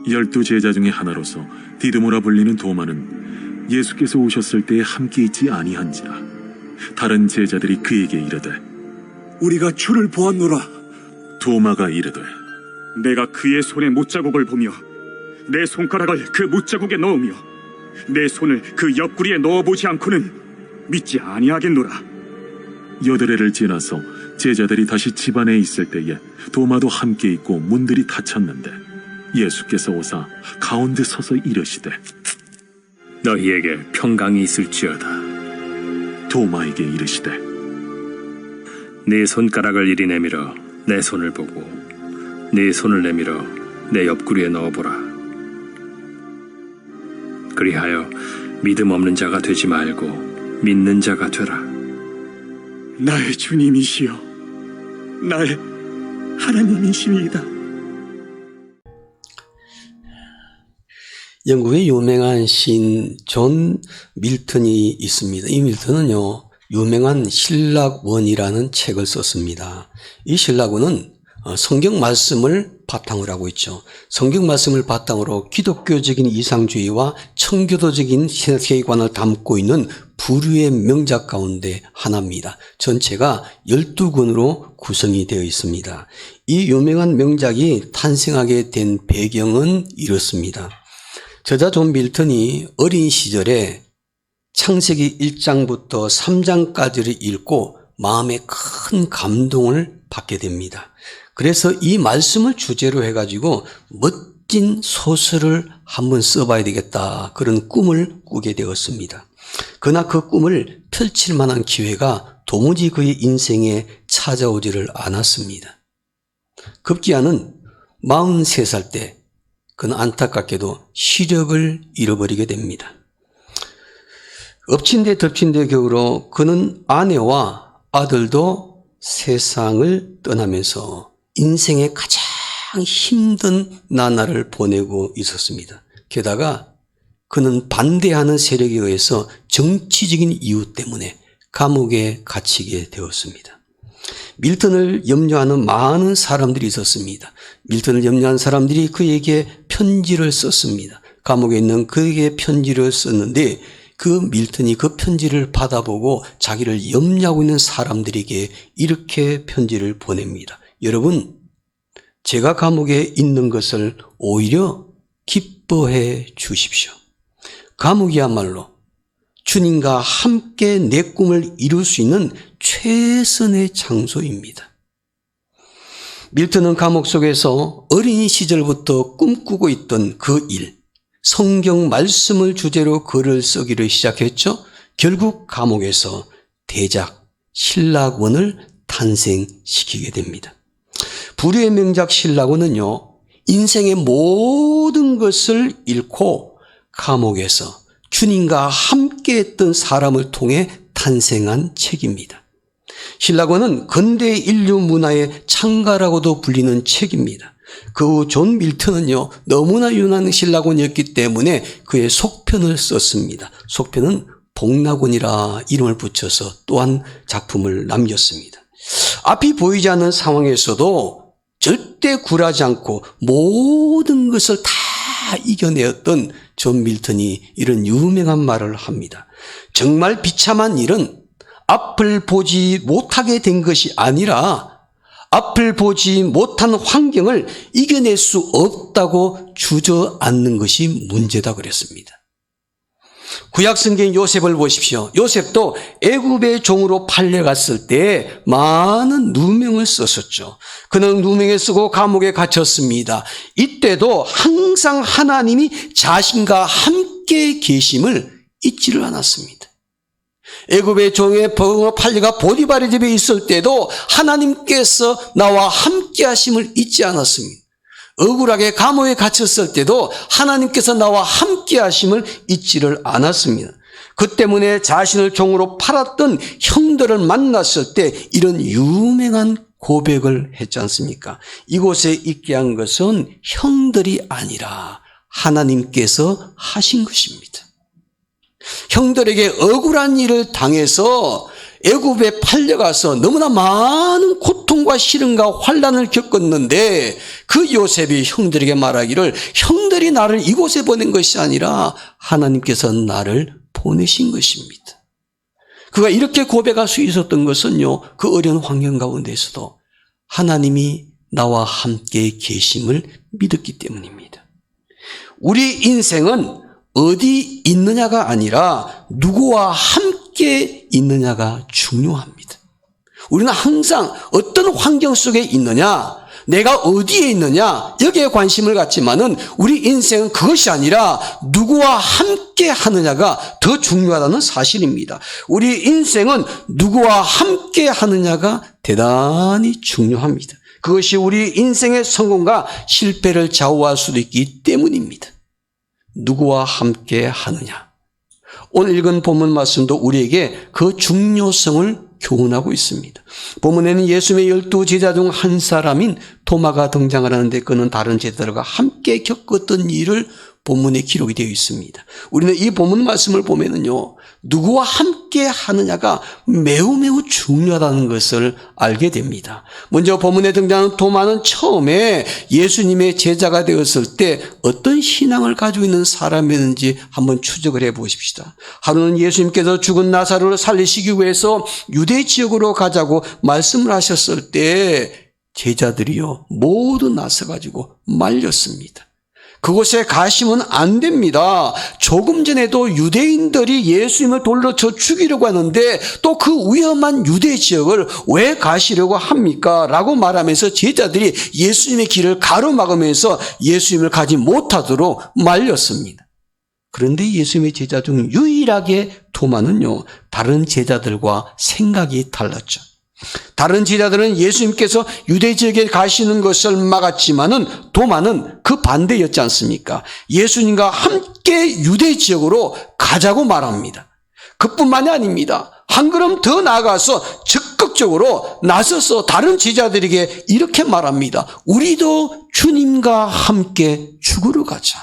12 제자 중에 하나로서 디드모라 불리는 도마는 예수께서 오셨을 때에 함께 있지 아니한지라. 다른 제자들이 그에게 이르되 우리가 주를 보았노라. 도마가 이르되 내가 그의 손에 못자국을 보며 내 손가락을 그 못자국에 넣으며 내 손을 그 옆구리에 넣어보지 않고는 믿지 아니하겠노라. 8해를 지나서 제자들이 다시 집 안에 있을 때에 도마도 함께 있고 문들이 닫혔는데 예수께서 오사 가운데 서서 이르시되 너희에게 평강이 있을지어다. 도마에게 이르시되 네 손가락을 이리 내밀어 내 손을 보고 네 손을 내밀어 내 옆구리에 넣어보라. 그리하여 믿음 없는 자가 되지 말고 믿는 자가 되라. 나의 주님이시여, 나의 하나님이시니이다. 영국의 유명한 시인 존 밀턴이 있습니다. 이 밀턴은요, 유명한 신락원이라는 책을 썼습니다. 이 신락원은 성경 말씀을 바탕으로 하고 있죠. 성경 말씀을 바탕으로 기독교적인 이상주의와 청교도적인 세계관을 담고 있는 부류의 명작 가운데 하나입니다. 전체가 12권으로 구성이 되어 있습니다. 이 유명한 명작이 탄생하게 된 배경은 이렇습니다. 저자 존 밀턴이 어린 시절에 창세기 1장부터 3장까지를 읽고 마음에 큰 감동을 받게 됩니다. 그래서 이 말씀을 주제로 해가지고 멋진 소설을 한번 써봐야 되겠다, 그런 꿈을 꾸게 되었습니다. 그러나 그 꿈을 펼칠 만한 기회가 도무지 그의 인생에 찾아오지를 않았습니다. 급기야는 43살 때 그는 안타깝게도 시력을 잃어버리게 됩니다. 엎친 데 덮친 데 격으로 그는 아내와 아들도 세상을 떠나면서 인생의 가장 힘든 나날을 보내고 있었습니다. 게다가 그는 반대하는 세력에 의해서 정치적인 이유 때문에 감옥에 갇히게 되었습니다. 밀턴을 염려하는 많은 사람들이 있었습니다. 밀턴을 염려한 사람들이 그에게 편지를 썼습니다. 감옥에 있는 그에게 편지를 썼는데 그 밀턴이 그 편지를 받아보고 자기를 염려하고 있는 사람들에게 이렇게 편지를 보냅니다. 여러분, 제가 감옥에 있는 것을 오히려 기뻐해 주십시오. 감옥이야말로 주님과 함께 내 꿈을 이룰 수 있는 최선의 장소입니다. 밀턴은 감옥 속에서 어린 시절부터 꿈꾸고 있던 그 일, 성경 말씀을 주제로 글을 쓰기를 시작했죠. 결국 감옥에서 대작 신락원을 탄생시키게 됩니다. 부류의 명작 신락원은요, 인생의 모든 것을 잃고 감옥에서 주님과 함께했던 사람을 통해 탄생한 책입니다. 신락원은 근대 인류 문화의 창가라고도 불리는 책입니다. 그 후 존 밀턴은요, 너무나 유난한 신락원이었기 때문에 그의 속편을 썼습니다. 속편은 복락원이라 이름을 붙여서 또한 작품을 남겼습니다. 앞이 보이지 않는 상황에서도 절대 굴하지 않고 모든 것을 다 이겨내었던 존 밀턴이 이런 유명한 말을 합니다. 정말 비참한 일은 앞을 보지 못하게 된 것이 아니라 앞을 보지 못한 환경을 이겨낼 수 없다고 주저앉는 것이 문제다 그랬습니다. 구약성경 요셉을 보십시오. 요셉도 애굽의 종으로 팔려갔을 때 많은 누명을 썼었죠. 그는 누명에 쓰고 감옥에 갇혔습니다. 이때도 항상 하나님이 자신과 함께 계심을 잊지를 않았습니다. 애굽의 종의 종으로 팔려가 보디발의 집에 있을 때도 하나님께서 나와 함께 하심을 잊지 않았습니다. 억울하게 감옥에 갇혔을 때도 하나님께서 나와 함께 하심을 잊지를 않았습니다. 그 때문에 자신을 종으로 팔았던 형들을 만났을 때 이런 유명한 고백을 했지 않습니까? 이곳에 있게 한 것은 형들이 아니라 하나님께서 하신 것입니다. 형들에게 억울한 일을 당해서 애굽에 팔려가서 너무나 많은 고통과 시련과 환난을 겪었는데 그 요셉이 형들에게 말하기를 형들이 유대인들이 나를 이곳에 보낸 것이 아니라 하나님께서 나를 보내신 것입니다. 그가 이렇게 고백할 수 있었던 것은요, 그 어려운 환경 가운데서도 하나님이 나와 함께 계심을 믿었기 때문입니다. 우리 인생은 어디 있느냐가 아니라 누구와 함께 있느냐가 중요합니다. 우리는 항상 어떤 환경 속에 있느냐, 내가 어디에 있느냐, 여기에 관심을 갖지만은 우리 인생은 그것이 아니라 누구와 함께 하느냐가 더 중요하다는 사실입니다. 우리 인생은 누구와 함께 하느냐가 대단히 중요합니다. 그것이 우리 인생의 성공과 실패를 좌우할 수도 있기 때문입니다. 누구와 함께 하느냐. 오늘 읽은 본문 말씀도 우리에게 그 중요성을 교훈하고 있습니다. 본문에는 예수님의 12제자 중 한 사람인 도마가 등장을 하는데 그는 다른 제자들과 함께 겪었던 일을 본문에 기록이 되어 있습니다. 우리는 이 본문 말씀을 보면은요, 누구와 함께 하느냐가 매우 중요하다는 것을 알게 됩니다. 먼저 본문에 등장하는 도마는 처음에 예수님의 제자가 되었을 때 어떤 신앙을 가지고 있는 사람이었는지 한번 추적을 해 보십시다. 하루는 예수님께서 죽은 나사로를 살리시기 위해서 유대 지역으로 가자고 말씀을 하셨을 때 제자들이요, 모두 나서가지고 말렸습니다. 그곳에 가시면 안 됩니다. 조금 전에도 유대인들이 예수님을 돌로 쳐 죽이려고 하는데 또 그 위험한 유대 지역을 왜 가시려고 합니까? 라고 말하면서 제자들이 예수님의 길을 가로막으면서 예수님을 가지 못하도록 말렸습니다. 그런데 예수님의 제자 중 유일하게 도마는요, 다른 제자들과 생각이 달랐죠. 다른 제자들은 예수님께서 유대 지역에 가시는 것을 막았지만은 도마는 그 반대였지 않습니까? 예수님과 함께 유대 지역으로 가자고 말합니다. 그뿐만이 아닙니다. 한 걸음 더 나아가서 적극적으로 나서서 다른 제자들에게 이렇게 말합니다. 우리도 주님과 함께 죽으러 가자.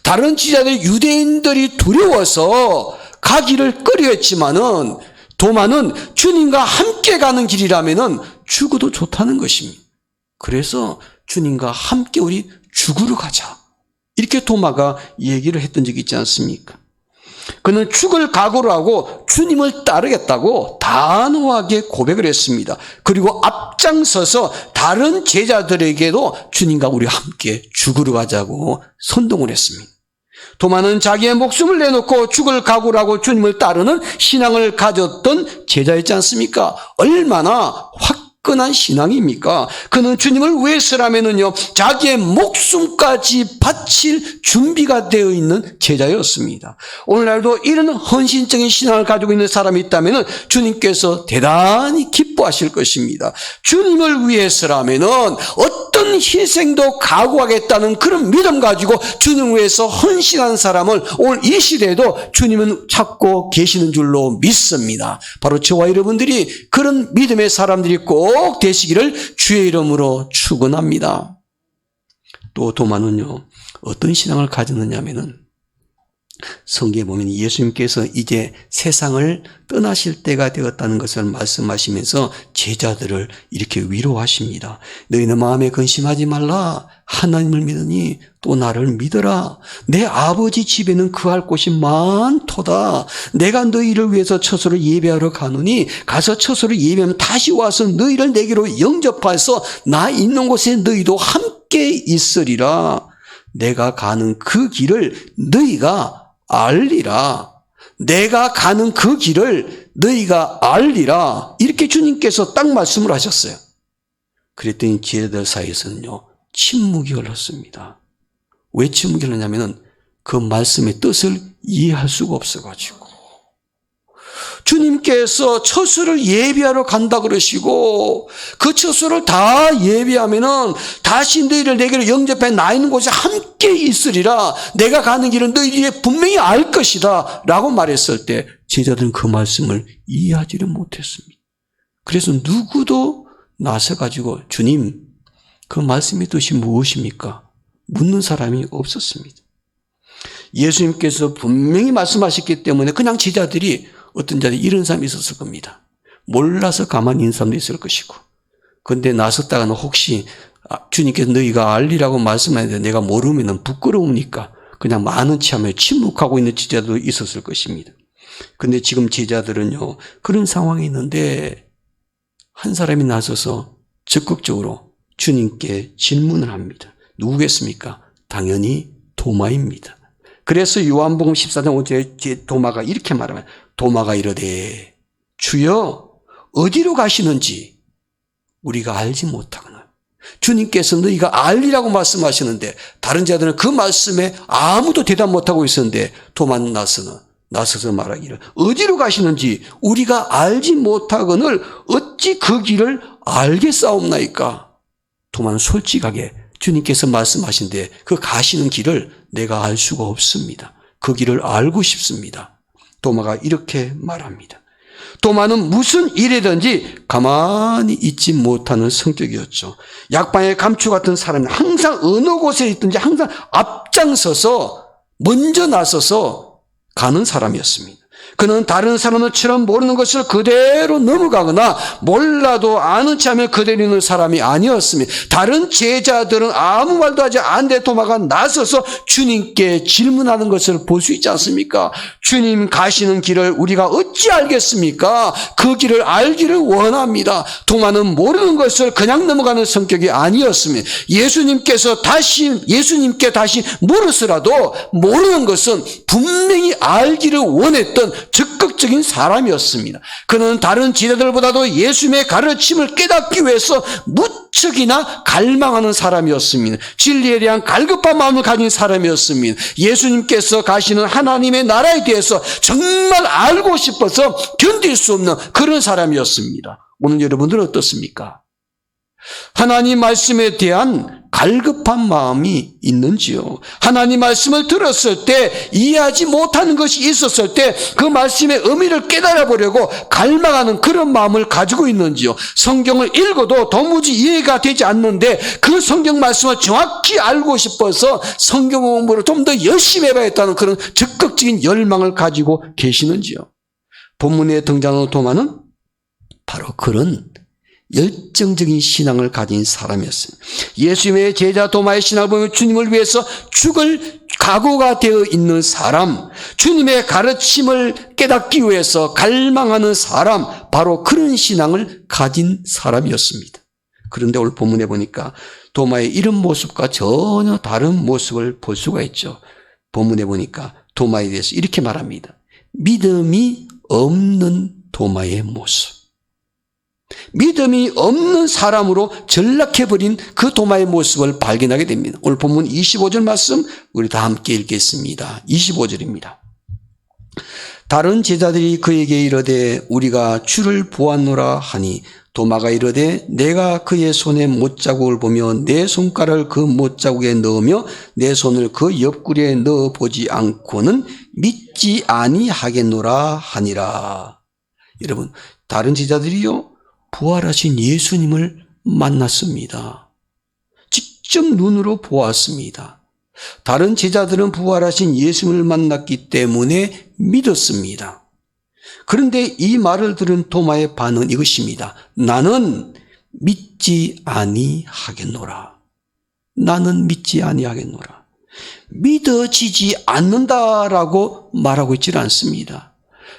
다른 제자들 유대인들이 두려워서 가기를 꺼려했지만은 도마는 주님과 함께 가는 길이라면은 죽어도 좋다는 것입니다. 그래서 주님과 함께 우리 죽으러 가자. 이렇게 도마가 얘기를 했던 적이 있지 않습니까? 그는 죽을 각오로 하고 주님을 따르겠다고 단호하게 고백을 했습니다. 그리고 앞장서서 다른 제자들에게도 주님과 우리 함께 죽으러 가자고 선동을 했습니다. 도마는 자기의 목숨을 내놓고 죽을 각오로 하고 주님을 따르는 신앙을 가졌던 제자였지 않습니까? 얼마나 화끈한 신앙입니까? 그는 주님을 위해서라면은요, 자기의 목숨까지 바칠 준비가 되어 있는 제자였습니다. 오늘날도 이런 헌신적인 신앙을 가지고 있는 사람이 있다면은 주님께서 대단히 기뻐하실 것입니다. 주님을 위해서라면은 어떤 희생도 각오하겠다는 그런 믿음 가지고 주님을 위해서 헌신한 사람을 오늘 이 시대에도 주님은 찾고 계시는 줄로 믿습니다. 바로 저와 여러분들이 그런 믿음의 사람들이 꼭 되시기를 주의 이름으로 축원합니다. 또 도마는요, 어떤 신앙을 가졌느냐면은 성경에 보면 예수님께서 이제 세상을 떠나실 때가 되었다는 것을 말씀하시면서 제자들을 이렇게 위로하십니다. 너희는 마음에 근심하지 말라. 하나님을 믿으니 또 나를 믿어라. 내 아버지 집에는 거할 곳이 많도다. 내가 너희를 위해서 처소를 예배하러 가노니 가서 처소를 예배하면 다시 와서 너희를 내게로 영접해서 나 있는 곳에 너희도 함께 있으리라. 내가 가는 그 길을 너희가 알리라. 내가 가는 그 길을 너희가 알리라. 이렇게 주님께서 딱 말씀을 하셨어요. 그랬더니 제자들 사이에서는요, 침묵이 흘렀습니다. 왜 침묵이 흘렀냐면은 그 말씀의 뜻을 이해할 수가 없어가지고. 주님께서 처소를 예비하러 간다 그러시고 그 처소를 다 예비하면은 다시 너희를 내게로 영접해 나 있는 곳에 함께 있으리라. 내가 가는 길은 너희들이 분명히 알 것이다 라고 말했을 때 제자들은 그 말씀을 이해하지를 못했습니다. 그래서 누구도 나서가지고 주님 그 말씀의 뜻이 무엇입니까? 묻는 사람이 없었습니다. 예수님께서 분명히 말씀하셨기 때문에 그냥 제자들이 어떤 자들이 이런 사람이 있었을 겁니다. 몰라서 가만히 있는 사람도 있을 것이고. 그런데 나섰다가는 혹시 주님께서 너희가 알리라고 말씀하는데 내가 모르면 부끄러우니까 그냥 많은 체험에 침묵하고 있는 제자도 있었을 것입니다. 근데 지금 제자들은요, 그런 상황이 있는데 한 사람이 나서서 적극적으로 주님께 질문을 합니다. 누구겠습니까? 당연히 도마입니다. 그래서 요한복음 14장 5절에 도마가 이렇게 말합니다. 도마가 이르되 주여 어디로 가시는지 우리가 알지 못하거나. 주님께서 너희가 알리라고 말씀하시는데 다른 자들은 그 말씀에 아무도 대답 못하고 있었는데 도마는 나서서 말하기를 어디로 가시는지 우리가 알지 못하거늘 어찌 그 길을 알겠사옵나이까. 도마는 솔직하게 주님께서 말씀하신데 그 가시는 길을 내가 알 수가 없습니다. 그 길을 알고 싶습니다. 도마가 이렇게 말합니다. 도마는 무슨 일이든지 가만히 있지 못하는 성격이었죠. 약방에 감추 같은 사람은 항상 어느 곳에 있든지 항상 앞장서서 먼저 나서서 가는 사람이었습니다. 그는 다른 사람들처럼 모르는 것을 그대로 넘어가거나 몰라도 아는 체하면 그대로 있는 사람이 아니었습니다. 다른 제자들은 아무 말도 하지 않는데 도마가 나서서 주님께 질문하는 것을 볼 수 있지 않습니까? 주님 가시는 길을 우리가 어찌 알겠습니까? 그 길을 알기를 원합니다. 도마는 모르는 것을 그냥 넘어가는 성격이 아니었습니다. 예수님께 다시 물으서라도 모르는 것은 분명히 알기를 원했던 적극적인 사람이었습니다. 그는 다른 제자들보다도 예수님의 가르침을 깨닫기 위해서 무척이나 갈망하는 사람이었습니다. 진리에 대한 갈급한 마음을 가진 사람이었습니다. 예수님께서 가시는 하나님의 나라에 대해서 정말 알고 싶어서 견딜 수 없는 그런 사람이었습니다. 오늘 여러분들은 어떻습니까? 하나님 말씀에 대한 갈급한 마음이 있는지요? 하나님 말씀을 들었을 때 이해하지 못하는 것이 있었을 때 그 말씀의 의미를 깨달아 보려고 갈망하는 그런 마음을 가지고 있는지요? 성경을 읽어도 도무지 이해가 되지 않는데 그 성경 말씀을 정확히 알고 싶어서 성경 공부를 좀 더 열심히 해봐야겠다는 그런 적극적인 열망을 가지고 계시는지요? 본문에 등장하는 도마는 바로 그런 열정적인 신앙을 가진 사람이었습니다. 예수님의 제자 도마의 신앙을 보면 주님을 위해서 죽을 각오가 되어 있는 사람, 주님의 가르침을 깨닫기 위해서 갈망하는 사람, 바로 그런 신앙을 가진 사람이었습니다. 그런데 오늘 본문에 보니까 도마의 이런 모습과 전혀 다른 모습을 볼 수가 있죠. 본문에 보니까 도마에 대해서 이렇게 말합니다. 믿음이 없는 도마의 모습. 믿음이 없는 사람으로 전락해버린 그 도마의 모습을 발견하게 됩니다. 오늘 본문 25절 말씀 우리 다 함께 읽겠습니다. 25절입니다. 다른 제자들이 그에게 이르되 우리가 주를 보았노라 하니 도마가 이르되 내가 그의 손에 못자국을 보며 내 손가락을 그 못자국에 넣으며 내 손을 그 옆구리에 넣어보지 않고는 믿지 아니하겠노라 하니라. 여러분, 다른 제자들이요 부활하신 예수님을 만났습니다. 직접 눈으로 보았습니다. 다른 제자들은 부활하신 예수님을 만났기 때문에 믿었습니다. 그런데 이 말을 들은 도마의 반응은 이것입니다. 나는 믿지 아니하겠노라. 나는 믿지 아니하겠노라. 믿어지지 않는다라고 말하고 있지는 않습니다.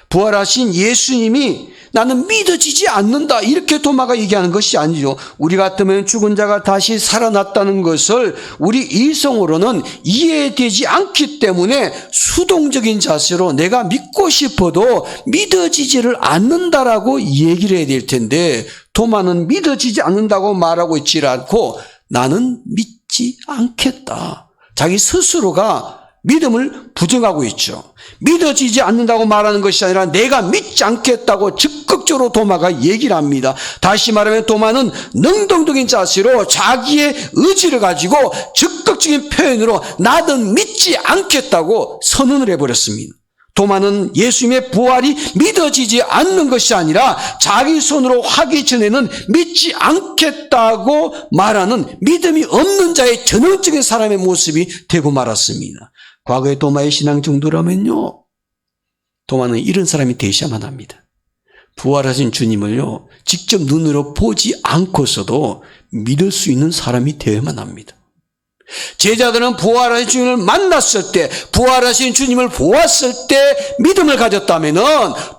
부활하신 예수님이 나는 믿어지지 않는다 이렇게 도마가 얘기하는 것이 아니죠. 우리 같으면 죽은 자가 다시 살아났다는 것을 우리 이성으로는 이해되지 않기 때문에 수동적인 자세로 내가 믿고 싶어도 믿어지지를 않는다라고 얘기를 해야 될 텐데 도마는 믿어지지 않는다고 말하고 있지 않고 나는 믿지 않겠다. 자기 스스로가 믿음을 부정하고 있죠. 믿어지지 않는다고 말하는 것이 아니라 내가 믿지 않겠다고 적극적으로 도마가 얘기를 합니다. 다시 말하면 도마는 능동적인 자세로 자기의 의지를 가지고 적극적인 표현으로 나는 믿지 않겠다고 선언을 해버렸습니다. 도마는 예수님의 부활이 믿어지지 않는 것이 아니라 자기 손으로 하기 전에는 믿지 않겠다고 말하는 믿음이 없는 자의 전형적인 사람의 모습이 되고 말았습니다. 과거의 도마의 신앙 정도라면요, 도마는 이런 사람이 되셔야만 합니다. 부활하신 주님을요, 직접 눈으로 보지 않고서도 믿을 수 있는 사람이 되어야만 합니다. 제자들은 부활하신 주님을 만났을 때, 부활하신 주님을 보았을 때 믿음을 가졌다면은,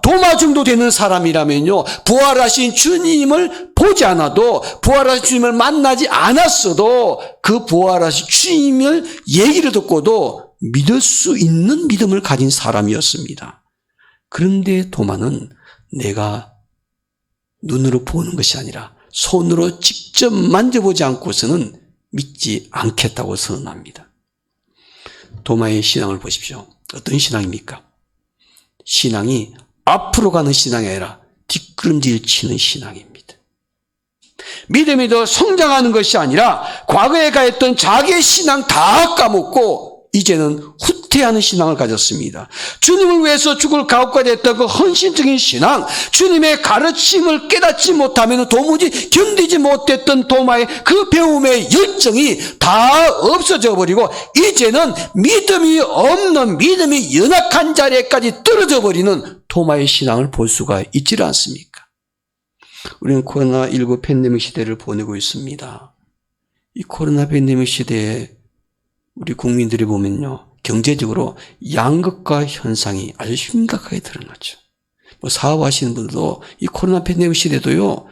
도마 정도 되는 사람이라면요, 부활하신 주님을 보지 않아도, 부활하신 주님을 만나지 않았어도 그 부활하신 주님을 얘기를 듣고도 믿을 수 있는 믿음을 가진 사람이었습니다. 그런데 도마는 내가 눈으로 보는 것이 아니라 손으로 직접 만져보지 않고서는 믿지 않겠다고 선언합니다. 도마의 신앙을 보십시오. 어떤 신앙입니까? 신앙이 앞으로 가는 신앙이 아니라 뒷걸음질 치는 신앙입니다. 믿음이 더 성장하는 것이 아니라 과거에 가했던 자기의 신앙 다 까먹고 이제는 후퇴하는 신앙을 가졌습니다. 주님을 위해서 죽을 각오까지 했던 그 헌신적인 신앙, 주님의 가르침을 깨닫지 못하면 도무지 견디지 못했던 도마의 그 배움의 열정이 다 없어져 버리고 이제는 믿음이 없는, 믿음이 연약한 자리에까지 떨어져 버리는 도마의 신앙을 볼 수가 있지 않습니까? 우리는 코로나19 팬데믹 시대를 보내고 있습니다. 이 코로나 팬데믹 시대에 우리 국민들이 보면요, 경제적으로 양극화 현상이 아주 심각하게 드러나죠. 사업하시는 분들도 이 코로나 팬데믹 시대도요,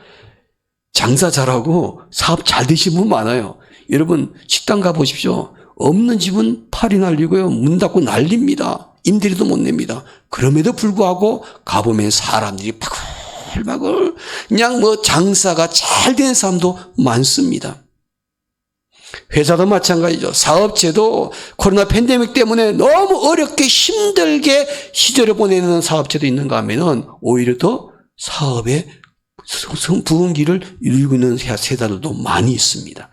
장사 잘하고 사업 잘 되신 분 많아요. 여러분 식당 가보십시오. 없는 집은 팔이 날리고요, 문 닫고 난립니다. 임대료도 못 냅니다. 그럼에도 불구하고 가보면 사람들이 바글바글 그냥 장사가 잘 된 사람도 많습니다. 회사도 마찬가지죠. 사업체도 코로나 팬데믹 때문에 너무 어렵게 힘들게 시절을 보내는 사업체도 있는가 하면은 오히려 더 사업의 부흥기를 이루고 있는 회사들도 많이 있습니다.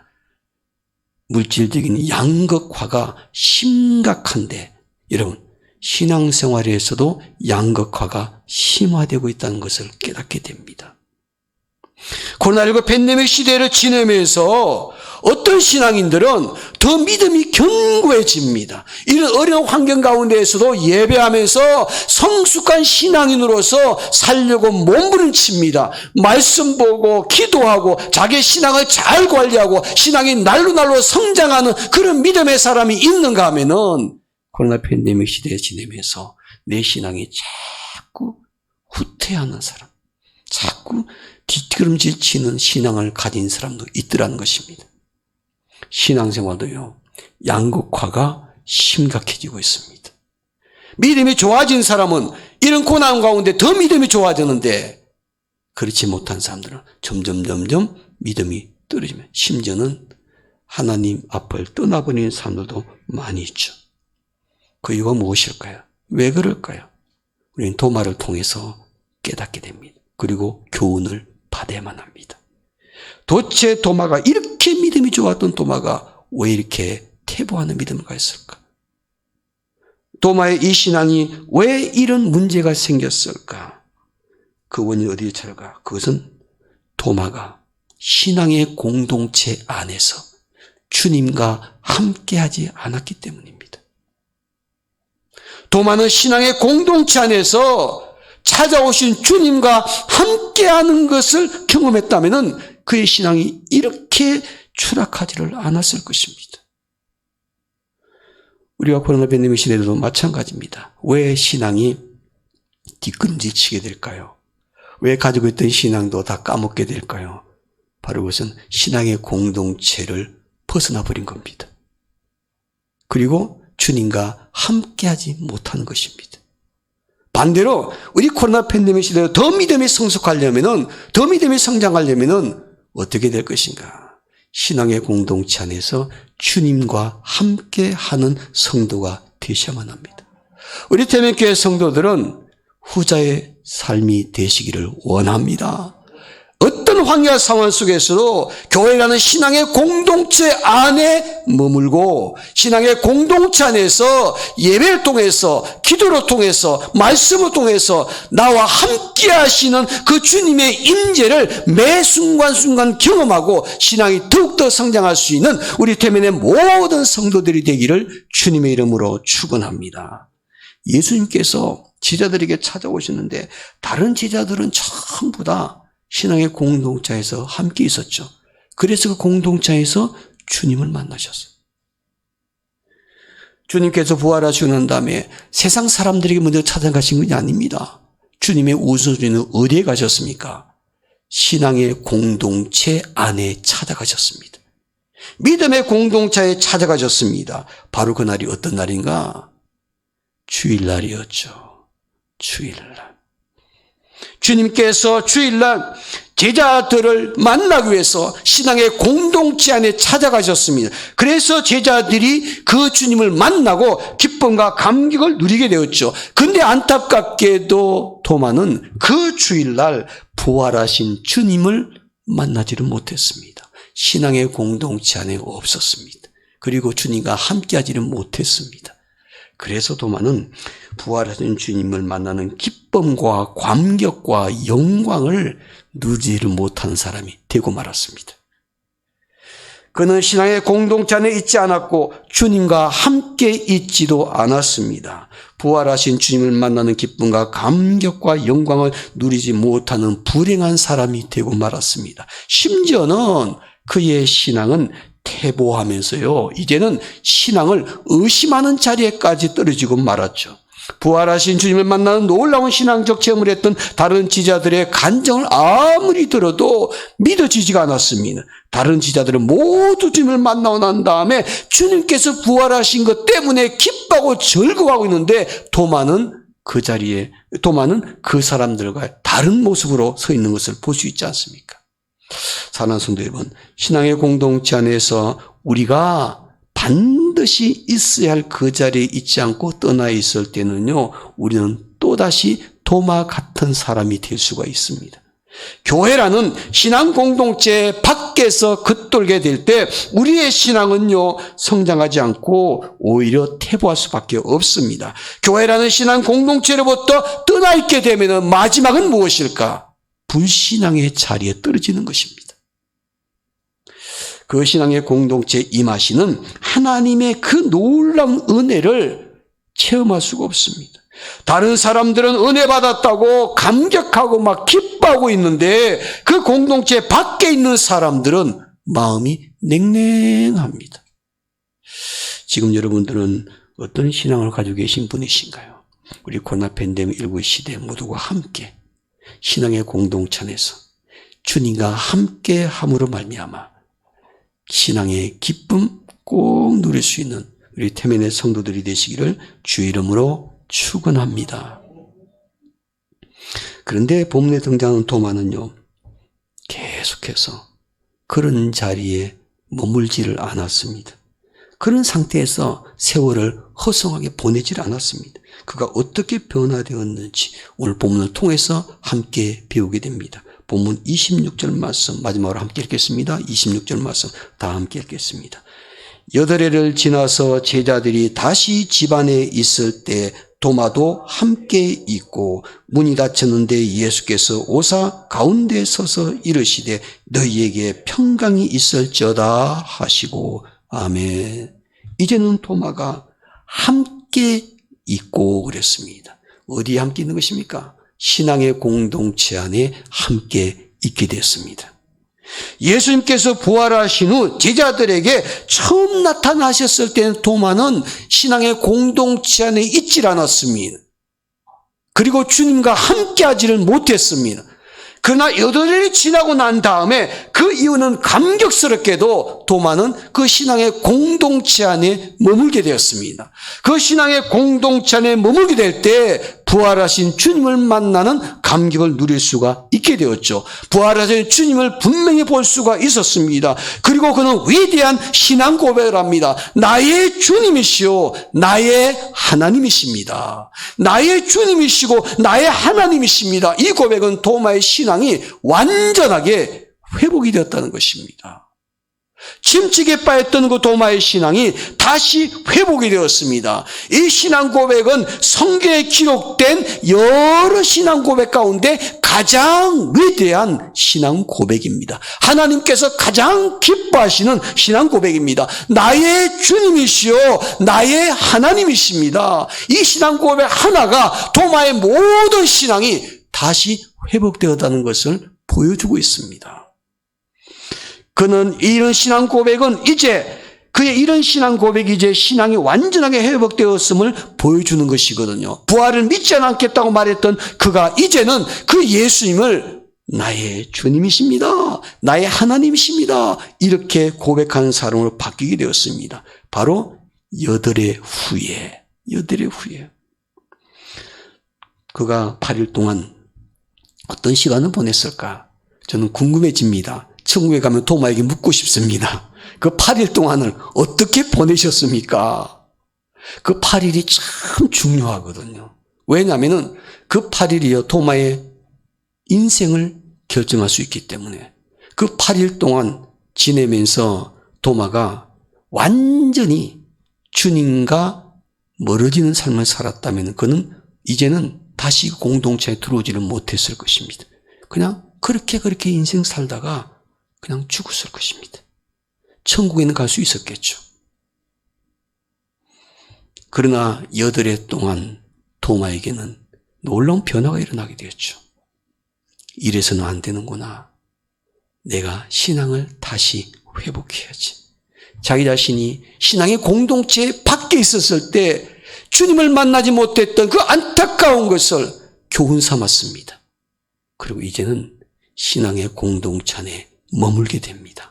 물질적인 양극화가 심각한데 여러분, 신앙생활에서도 양극화가 심화되고 있다는 것을 깨닫게 됩니다. 코로나19 팬데믹 시대를 지내면서 어떤 신앙인들은 더 믿음이 견고해집니다. 이런 어려운 환경 가운데에서도 예배하면서 성숙한 신앙인으로서 살려고 몸부림칩니다. 말씀 보고 기도하고 자기 신앙을 잘 관리하고 신앙이 날로 성장하는 그런 믿음의 사람이 있는가 하면은 코로나 팬데믹 시대에 지내면서 내 신앙이 자꾸 후퇴하는 사람, 자꾸 뒷걸음질 치는 신앙을 가진 사람도 있더라는 것입니다. 신앙생활도요, 양극화가 심각해지고 있습니다. 믿음이 좋아진 사람은 이런 고난 가운데 더 믿음이 좋아지는데 그렇지 못한 사람들은 점점 믿음이 떨어지면 심지어는 하나님 앞을 떠나버리는 사람들도 많이 있죠. 그 이유가 무엇일까요? 왜 그럴까요? 우리는 도마를 통해서 깨닫게 됩니다. 그리고 교훈을 받아야만 합니다. 도대체 도마가 이렇게 믿음이 좋았던 도마가 왜 이렇게 퇴보하는 믿음을 가졌을까? 도마의 이 신앙이 왜 이런 문제가 생겼을까? 그 원인이 어디에 찾아가? 그것은 도마가 신앙의 공동체 안에서 주님과 함께하지 않았기 때문입니다. 도마는 신앙의 공동체 안에서 찾아오신 주님과 함께하는 것을 경험했다면 그의 신앙이 이렇게 추락하지를 않았을 것입니다. 우리가 코로나 팬데믹 시대에도 마찬가지입니다. 왜 신앙이 뒷걸음질 치게 될까요? 왜 가지고 있던 신앙도 다 까먹게 될까요? 바로 그것은 신앙의 공동체를 벗어나 버린 겁니다. 그리고 주님과 함께하지 못하는 것입니다. 반대로 우리 코로나 팬데믹 시대에 더 믿음이 성숙하려면은, 더 믿음이 성장하려면은 어떻게 될 것인가? 신앙의 공동체 안에서 주님과 함께하는 성도가 되셔야만 합니다. 우리 태명교회 성도들은 후자의 삶이 되시기를 원합니다. 어떤 환경 상황 속에서도 교회라는 신앙의 공동체 안에 머물고 신앙의 공동체 안에서 예배를 통해서 기도를 통해서 말씀을 통해서 나와 함께 하시는 그 주님의 임재를 매 순간순간 경험하고 신앙이 더욱더 성장할 수 있는 우리 태면의 모든 성도들이 되기를 주님의 이름으로 축원합니다. 예수님께서 제자들에게 찾아오셨는데 다른 제자들은 전부 다 신앙의 공동체에서 함께 있었죠. 그래서 그 공동체에서 주님을 만나셨어요. 주님께서 부활하시고 난 다음에 세상 사람들에게 먼저 찾아가신 것이 아닙니다. 주님의 우선순위는 어디에 가셨습니까? 신앙의 공동체 안에 찾아가셨습니다. 믿음의 공동체에 찾아가셨습니다. 바로 그날이 어떤 날인가? 주일날이었죠. 주일날. 주님께서 주일날 제자들을 만나기 위해서 신앙의 공동체 안에 찾아가셨습니다. 그래서 제자들이 그 주님을 만나고 기쁨과 감격을 누리게 되었죠. 근데 안타깝게도 토마는 그 주일날 부활하신 주님을 만나지를 못했습니다. 신앙의 공동체 안에 없었습니다. 그리고 주님과 함께하지를 못했습니다. 그래서 토마는 부활하신 주님을 만나는 기쁨과 감격과 영광을 누리지를 못한 사람이 되고 말았습니다. 그는 신앙의 공동체 안에 있지 않았고 주님과 함께 있지도 않았습니다. 부활하신 주님을 만나는 기쁨과 감격과 영광을 누리지 못하는 불행한 사람이 되고 말았습니다. 심지어는 그의 신앙은 퇴보하면서요, 이제는 신앙을 의심하는 자리에까지 떨어지고 말았죠. 부활하신 주님을 만나는 놀라운 신앙적 체험을 했던 다른 지자들의 간증을 아무리 들어도 믿어지지가 않았습니다. 다른 지자들은 모두 주님을 만나고 난 다음에 주님께서 부활하신 것 때문에 기뻐하고 즐거워하고 있는데 토마는 그 사람들과 다른 모습으로 서 있는 것을 볼 수 있지 않습니까? 사랑하는 성도 여러분, 신앙의 공동체 안에서 우리가 반드시 있어야 할 그 자리에 있지 않고 떠나 있을 때는요, 우리는 또다시 도마 같은 사람이 될 수가 있습니다. 교회라는 신앙 공동체 밖에서 겉돌게 될 때 우리의 신앙은요, 성장하지 않고 오히려 퇴보할 수밖에 없습니다. 교회라는 신앙 공동체로부터 떠나 있게 되면 마지막은 무엇일까? 불신앙의 자리에 떨어지는 것입니다. 그 신앙의 공동체에 임하시는 하나님의 그 놀라운 은혜를 체험할 수가 없습니다. 다른 사람들은 은혜 받았다고 감격하고 막 기뻐하고 있는데 그 공동체 밖에 있는 사람들은 마음이 냉랭합니다. 지금 여러분들은 어떤 신앙을 가지고 계신 분이신가요? 우리 코로나 팬데믹 19 시대 모두가 함께 신앙의 공동체 안에서 주님과 함께 함으로 말미암아 신앙의 기쁨 꼭 누릴 수 있는 우리 태면의 성도들이 되시기를 주의 이름으로 축원합니다. 그런데 본문에 등장하는 도마는요, 계속해서 그런 자리에 머물지를 않았습니다. 그런 상태에서 세월을 허송하게 보내질 않았습니다. 그가 어떻게 변화되었는지 오늘 본문을 통해서 함께 배우게 됩니다. 본문 26절 말씀 마지막으로 함께 읽겠습니다. 26절 말씀 다 함께 읽겠습니다. 8해를 지나서 제자들이 다시 집안에 있을 때 도마도 함께 있고 문이 닫혔는데 예수께서 오사 가운데 서서 이르시되 너희에게 평강이 있을지어다 하시고 아멘. 이제는 도마가 함께 있고 그랬습니다. 어디에 함께 있는 것입니까? 신앙의 공동체 안에 함께 있게 됐습니다. 예수님께서 부활하신 후 제자들에게 처음 나타나셨을 때는 도마는 신앙의 공동체 안에 있질 않았습니다. 그리고 주님과 함께 하지를 못했습니다. 그러나 8일이 지나고 난 다음에 그 이유는 감격스럽게도 도마는 그 신앙의 공동체 안에 머물게 되었습니다. 그 신앙의 공동체 안에 머물게 될 때 부활하신 주님을 만나는 감격을 누릴 수가 있게 되었죠. 부활하신 주님을 분명히 볼 수가 있었습니다. 그리고 그는 위대한 신앙 고백을 합니다. 나의 주님이시오 나의 하나님이십니다. 나의 주님이시고 나의 하나님이십니다. 이 고백은 도마의 신앙이 완전하게 회복이 되었다는 것입니다. 침묵에 빠졌던 그 도마의 신앙이 다시 회복이 되었습니다. 이 신앙 고백은 성경에 기록된 여러 신앙 고백 가운데 가장 위대한 신앙 고백입니다. 하나님께서 가장 기뻐하시는 신앙 고백입니다. 나의 주님이시요 나의 하나님이십니다. 이 신앙 고백 하나가 도마의 모든 신앙이 다시 회복되었다는 것을 보여주고 있습니다. 그는 이런 신앙 고백은 그의 이런 신앙 고백이 이제 신앙이 완전하게 회복되었음을 보여주는 것이거든요. 부활을 믿지 않겠다고 말했던 그가 이제는 그 예수님을 나의 주님이십니다. 나의 하나님이십니다. 이렇게 고백하는 사람으로 바뀌게 되었습니다. 바로 8해 후에. 그가 8일 동안 어떤 시간을 보냈을까? 저는 궁금해집니다. 천국에 가면 도마에게 묻고 싶습니다. 그 8일 동안을 어떻게 보내셨습니까? 그 8일이 참 중요하거든요. 왜냐하면 그 8일이요 도마의 인생을 결정할 수 있기 때문에 그 8일 동안 지내면서 도마가 완전히 주님과 멀어지는 삶을 살았다면 그는 이제는 다시 공동체에 들어오지를 못했을 것입니다. 그냥 그렇게 인생 살다가 그냥 죽었을 것입니다. 천국에는 갈 수 있었겠죠. 그러나 8해 동안 도마에게는 놀라운 변화가 일어나게 되었죠. 이래서는 안 되는구나. 내가 신앙을 다시 회복해야지. 자기 자신이 신앙의 공동체 밖에 있었을 때 주님을 만나지 못했던 그 안타까운 것을 교훈 삼았습니다. 그리고 이제는 신앙의 공동체 안에 머물게 됩니다.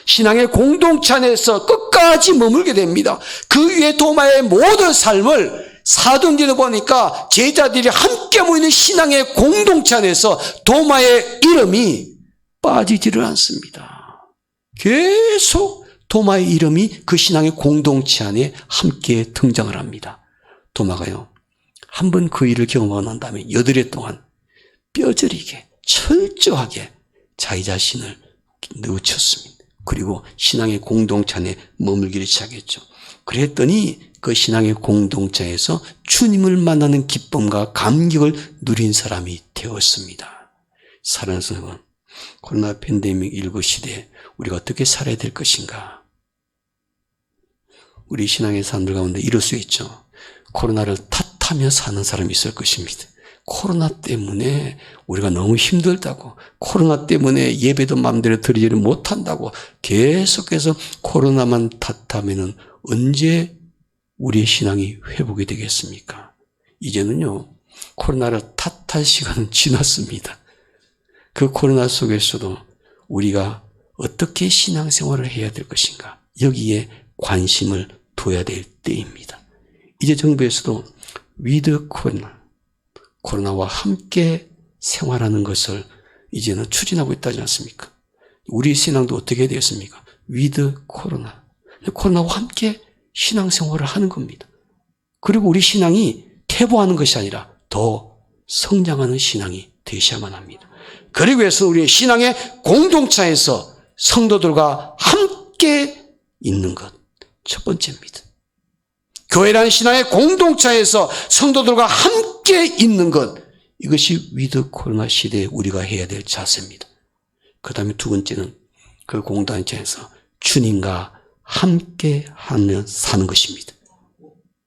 신앙의 공동체 안에서 끝까지 머물게 됩니다. 그 위에 도마의 모든 삶을 사도행전에 보니까 제자들이 함께 모이는 신앙의 공동체 안에서 도마의 이름이 빠지지를 않습니다. 계속 도마의 이름이 그 신앙의 공동체 안에 함께 등장을 합니다. 도마가요, 한번 그 일을 경험하고 난 다음에 8해 동안 뼈저리게 철저하게 자기 자신을 늦췄습니다. 그리고 신앙의 공동체 안에 머물기를 시작했죠. 그랬더니 그 신앙의 공동체에서 주님을 만나는 기쁨과 감격을 누린 사람이 되었습니다. 사랑하는 여러분, 코로나 팬데믹19 시대에 우리가 어떻게 살아야 될 것인가? 우리 신앙의 사람들 가운데 이럴 수 있죠. 코로나를 탓하며 사는 사람이 있을 것입니다. 코로나 때문에 우리가 너무 힘들다고, 코로나 때문에 예배도 마음대로 드리지를 못한다고 계속해서 코로나만 탓하면은 언제 우리의 신앙이 회복이 되겠습니까? 이제는요, 코로나를 탓할 시간은 지났습니다. 그 코로나 속에서도 우리가 어떻게 신앙생활을 해야 될 것인가? 여기에 관심을 둬야 될 때입니다. 이제 정부에서도 위드 코로나와 함께 생활하는 것을 이제는 추진하고 있다지 않습니까? 우리 신앙도 어떻게 되었습니까? 위드 코로나와 함께 신앙생활을 하는 겁니다. 그리고 우리 신앙이 퇴보하는 것이 아니라 더 성장하는 신앙이 되셔야만 합니다. 그리고 해서 우리의 신앙의 공동체에서 성도들과 함께 있는 것, 첫 번째입니다. 교회라는 신앙의 공동체에서 성도들과 함께 있는 것, 이것이 위드 코로나 시대에 우리가 해야 될 자세입니다. 그 다음에 두 번째는 그 공동체에서 주님과 함께 하며 사는 것입니다.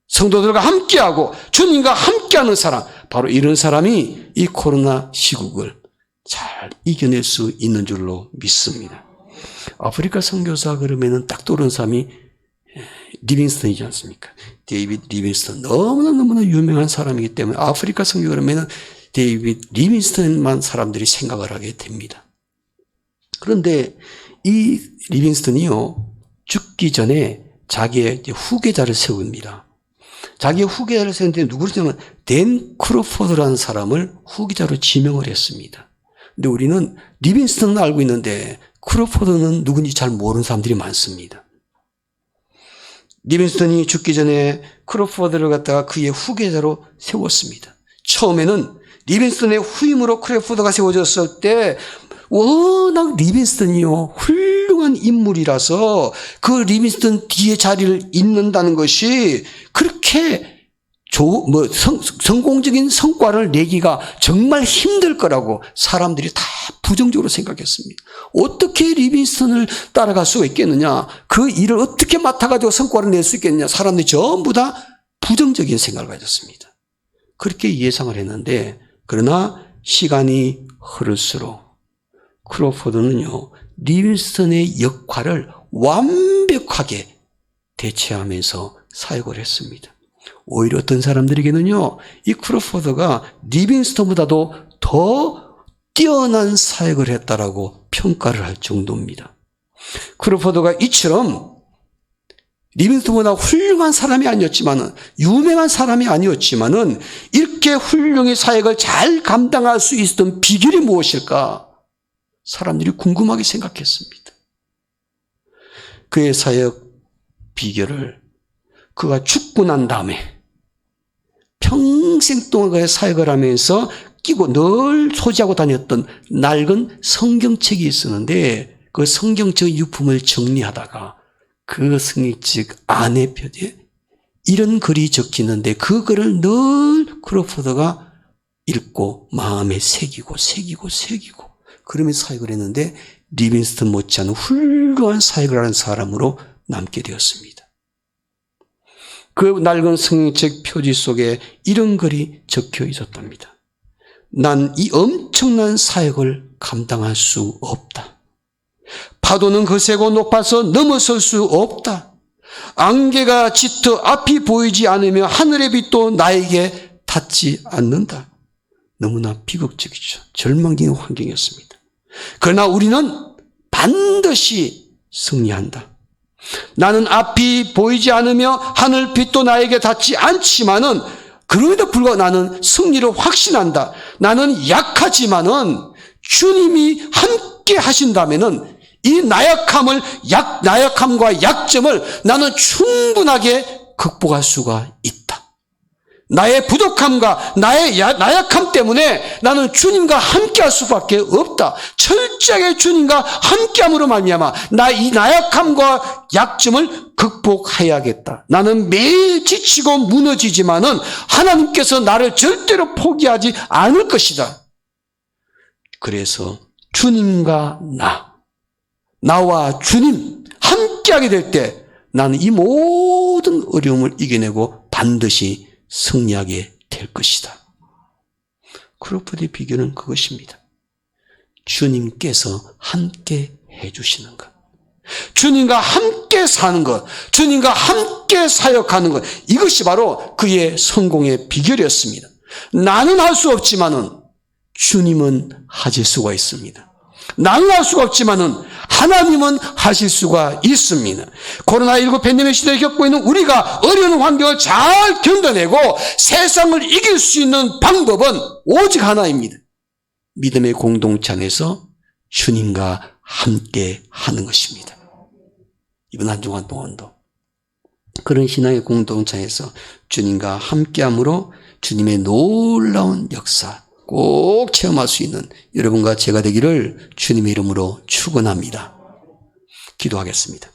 성도들과 함께하고 주님과 함께하는 사람, 바로 이런 사람이 이 코로나 시국을 잘 이겨낼 수 있는 줄로 믿습니다. 아프리카 선교사 그러면은 딱 떠오르는 사람이 리빙스턴이지 않습니까? 데이빗 리빙스턴, 너무나 유명한 사람이기 때문에 아프리카 선교 그러면은 데이빗 리빙스턴만 사람들이 생각을 하게 됩니다. 그런데 이 리빙스턴이요, 죽기 전에 자기의 후계자를 세웁니다. 자기의 후계자를 세우는데 누구를 세우냐면 댄 크로포드라는 사람을 후계자로 지명을 했습니다. 근데 우리는 리빙스턴은 알고 있는데 크로포드는 누군지 잘 모르는 사람들이 많습니다. 리빙스턴이 죽기 전에 크로포드를 갖다가 그의 후계자로 세웠습니다. 처음에는 리빙스턴의 후임으로 크로포드가 세워졌을 때 워낙 리빙스턴이요, 훌륭한 인물이라서 그 리빙스턴 뒤에 자리를 잇는다는 것이 그렇게 성공적인 성과를 내기가 정말 힘들 거라고 사람들이 다 부정적으로 생각했습니다. 어떻게 리빙스턴을 따라갈 수가 있겠느냐? 그 일을 어떻게 맡아가지고 성과를 낼 수 있겠느냐? 사람들이 전부 다 부정적인 생각을 가졌습니다. 그렇게 예상을 했는데, 그러나 시간이 흐를수록 크로포드는요, 리빙스턴의 역할을 완벽하게 대체하면서 사역을 했습니다. 오히려 어떤 사람들에게는요, 이 크로포드가 리빙스턴보다도 더 뛰어난 사역을 했다라고 평가를 할 정도입니다. 크로포드가 이처럼 리빙스턴보다 훌륭한 사람이 아니었지만은, 유명한 사람이 아니었지만은, 이렇게 훌륭히 사역을 잘 감당할 수 있었던 비결이 무엇일까? 사람들이 궁금하게 생각했습니다. 그의 사역 비결을 그가 죽고 난 다음에 평생 동안 그의 사역을 하면서 끼고 늘 소지하고 다녔던 낡은 성경책이 있었는데, 그 성경책 유품을 정리하다가 그 성경책 안에 표지에 이런 글이 적히는데, 그 글을 늘 크로포드가 읽고 마음에 새기고 그러면서 사역을 했는데, 리빙스턴 못지않은 훌륭한 사역을 하는 사람으로 남게 되었습니다. 그 낡은 성경책 표지 속에 이런 글이 적혀 있었답니다. 난 이 엄청난 사역을 감당할 수 없다. 파도는 거세고 높아서 넘어설 수 없다. 안개가 짙어 앞이 보이지 않으며 하늘의 빛도 나에게 닿지 않는다. 너무나 비극적이죠. 절망적인 환경이었습니다. 그러나 우리는 반드시 승리한다. 나는 앞이 보이지 않으며 하늘빛도 나에게 닿지 않지만은, 그럼에도 불구하고 나는 승리를 확신한다. 나는 약하지만은 주님이 함께 하신다면은 이 나약함과 약점을 나는 충분하게 극복할 수가 있다. 나의 부족함과 나의 나약함 때문에 나는 주님과 함께 할 수밖에 없다. 철저하게 주님과 함께함으로 말미암아 나 이 나약함과 약점을 극복해야겠다. 나는 매일 지치고 무너지지만은 하나님께서 나를 절대로 포기하지 않을 것이다. 그래서 주님과 나와 주님 함께하게 될 때 나는 이 모든 어려움을 이겨내고 반드시 승리하게 될 것이다. 크로포드의 비결은 그것입니다. 주님께서 함께 해주시는 것, 주님과 함께 사는 것, 주님과 함께 사역하는 것, 이것이 바로 그의 성공의 비결이었습니다. 나는 할 수 없지만은 주님은 하실 수가 있습니다. 나는 할 수가 없지만은 하나님은 하실 수가 있습니다. 코로나19 팬데믹 시대에 겪고 있는 우리가 어려운 환경을 잘 견뎌내고 세상을 이길 수 있는 방법은 오직 하나입니다. 믿음의 공동체 안에서 주님과 함께 하는 것입니다. 이번 한 주간 동안도 그런 신앙의 공동체에서 주님과 함께함으로 주님의 놀라운 역사 꼭 체험할 수 있는 여러분과 제가 되기를 주님의 이름으로 축원합니다. 기도하겠습니다.